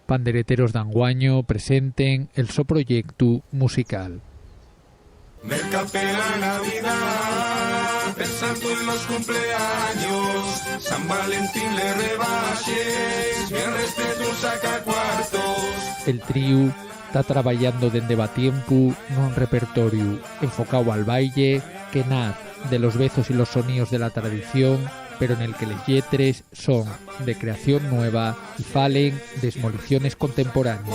Pandereteros d'Anguaño presenten el so proyecto musical. Mercate la Navidad, pensando en los cumpleaños, San Valentín le rebaixes, viernes de saca cuartos. El trío está trabajando dende va tiempo nun repertorio enfocado al baile que nace de los besos y los sonidos de la tradición, pero en el que les lletres son de creación nueva y falen de esmoliciones contemporáneas.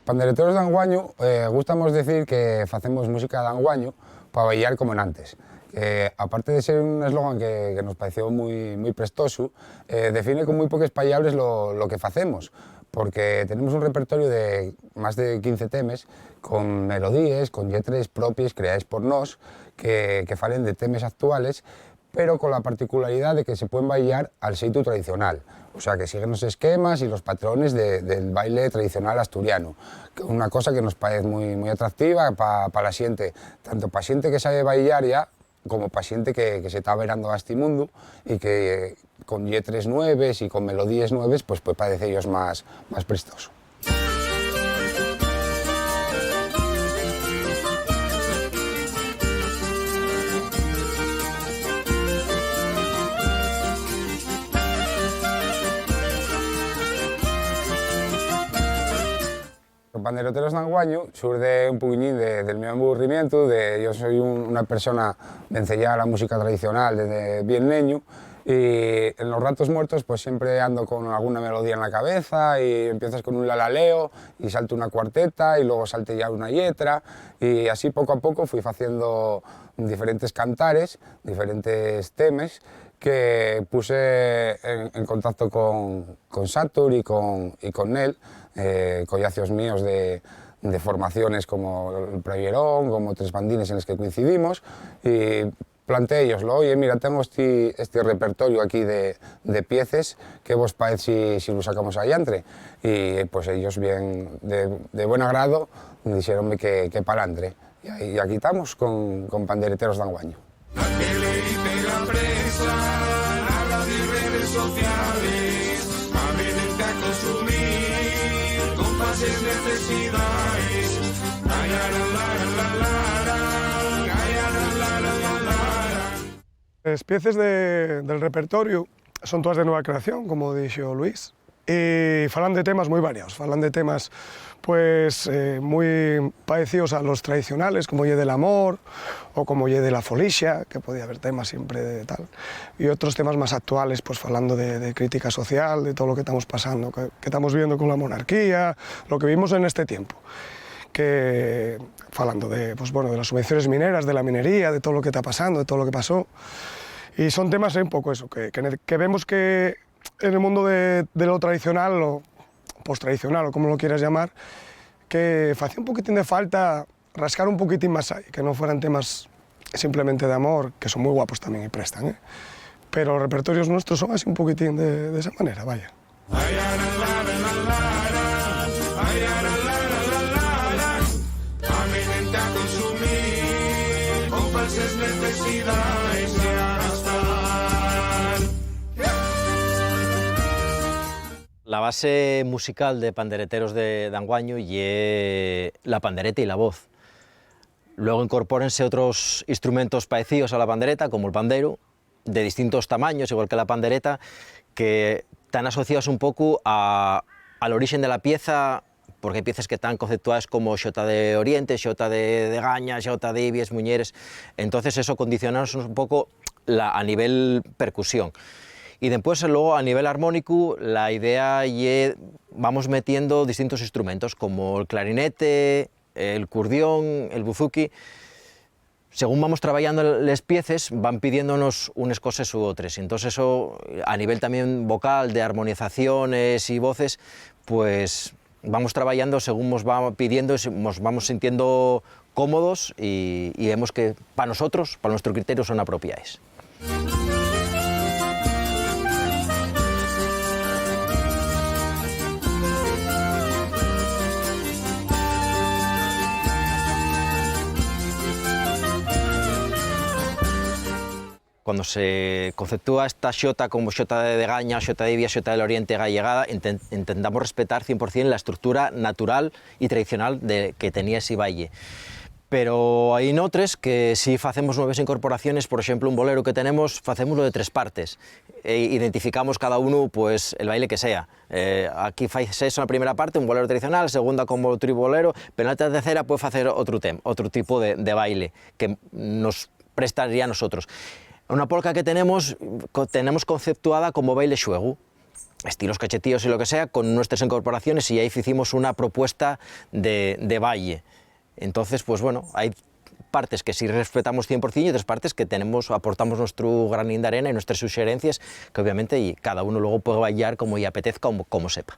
Pandereteros d'Anguaño, gustamos decir que facemos música d'anguaño para bailar como en antes. Aparte de ser un eslogan que nos pareció muy prestoso, define con muy pocas palabras lo que facemos, porque tenemos un repertorio de más de 15 temas con melodías, con lletres propias creadas por nos, que falen de temas actuales, pero con la particularidad de que se pueden bailar al xeito tradicional, o sea, que siguen los esquemas y los patrones del baile tradicional asturiano, una cosa que nos parece muy atractiva para la xente, tanto para xente que sabe bailar ya, como para xente que se está verando a este mundo y que con lletres nueves y con melodías nueves pues puede parecerlos más prestoso. Pandereteros d'Anguaño surge un poquillín del mi aburrimiento, yo soy una persona vencellada a la música tradicional desde bien niño y en los ratos muertos pues siempre ando con alguna melodía en la cabeza y empiezas con un lalaleo y salto una cuarteta y luego salte ya una letra y así poco a poco fui haciendo diferentes cantares, diferentes temas que puse en contacto con Satur y con Nel, collacios míos de formaciones como el Previerón, como Tres Bandines en los que coincidimos y planteé ellos, oye, mira, tengo este repertorio aquí de piezas, ¿qué vos parece si lo sacamos allá entre? Y pues ellos bien de buen agrado dijeronme que palantre y aquí estamos con Pandereteros d'Anguaño. La tele y la prensa, nada de redes sociales, aprenderte a consumir con bases necesidades. Las piezas del repertorio son todas de nueva creación, como dijo Luis, y falan de temas muy variados, falan de temas pues muy parecidos a los tradicionales, como Ye del amor o como Ye de la folicia, que podía haber temas siempre de tal, y otros temas más actuales, pues falando de crítica social, de todo lo que estamos pasando, que estamos viendo con la monarquía, lo que vimos en este tiempo, que falando de, pues, bueno, de las subvenciones mineras, de la minería, de todo lo que está pasando, de todo lo que pasó, y son temas un poco eso, que vemos que en el mundo de lo tradicional o post-tradicional o como lo quieras llamar, que hacía un poquitín de falta rascar un poquitín más ahí, que no fueran temas simplemente de amor, que son muy guapos también y prestan, pero los repertorios nuestros son así un poquitín de esa manera, vaya. La base musical de Pandereteros d'Anguaño y la pandereta y la voz. Luego incorpórense otros instrumentos parecidos a la pandereta, como el pandero, de distintos tamaños, igual que la pandereta, que están asociados un poco al origen de la pieza, porque hay piezas que están conceptuadas como xota de Oriente, xota de Gaña, xota de Ibies, Muñeres, entonces eso condicionanos un poco a nivel percusión. Y después, luego, a nivel armónico, la idea es vamos metiendo distintos instrumentos, como el clarinete, el curdión, el buzuki. Según vamos trabajando las piezas, van pidiéndonos unas cosas u otras. Entonces eso, a nivel también vocal, de armonizaciones y voces, pues vamos trabajando según nos va pidiendo, nos vamos sintiendo cómodos y vemos que para nosotros, para nuestro criterio, son apropiadas. cuando se conceptúa esta xota como xota de Degaña, xota de Ibia, xota del Oriente gallegada, intentamos respetar 100% la estructura natural y tradicional que tenía ese valle. Pero hay notres que si facemos nuevas incorporaciones, por ejemplo, un bolero que tenemos, facémoslo de 3 partes, identificamos cada uno pues el baile que sea. Aquí fai eso na primeira parte, un bolero tradicional, segunda como outro bolero, pero na tercera pode facer outro tipo de baile que nos prestaría a nosotros. Una polca que tenemos conceptuada como baile xuego, estilos cachetíos y lo que sea, con nuestras incorporaciones, y ahí hicimos una propuesta de baile. Entonces, pues bueno, hay partes que sí respetamos 100% y otras partes que aportamos nuestro granín de arena y nuestras sugerencias, que obviamente cada uno luego puede bailar como le apetezca o como sepa.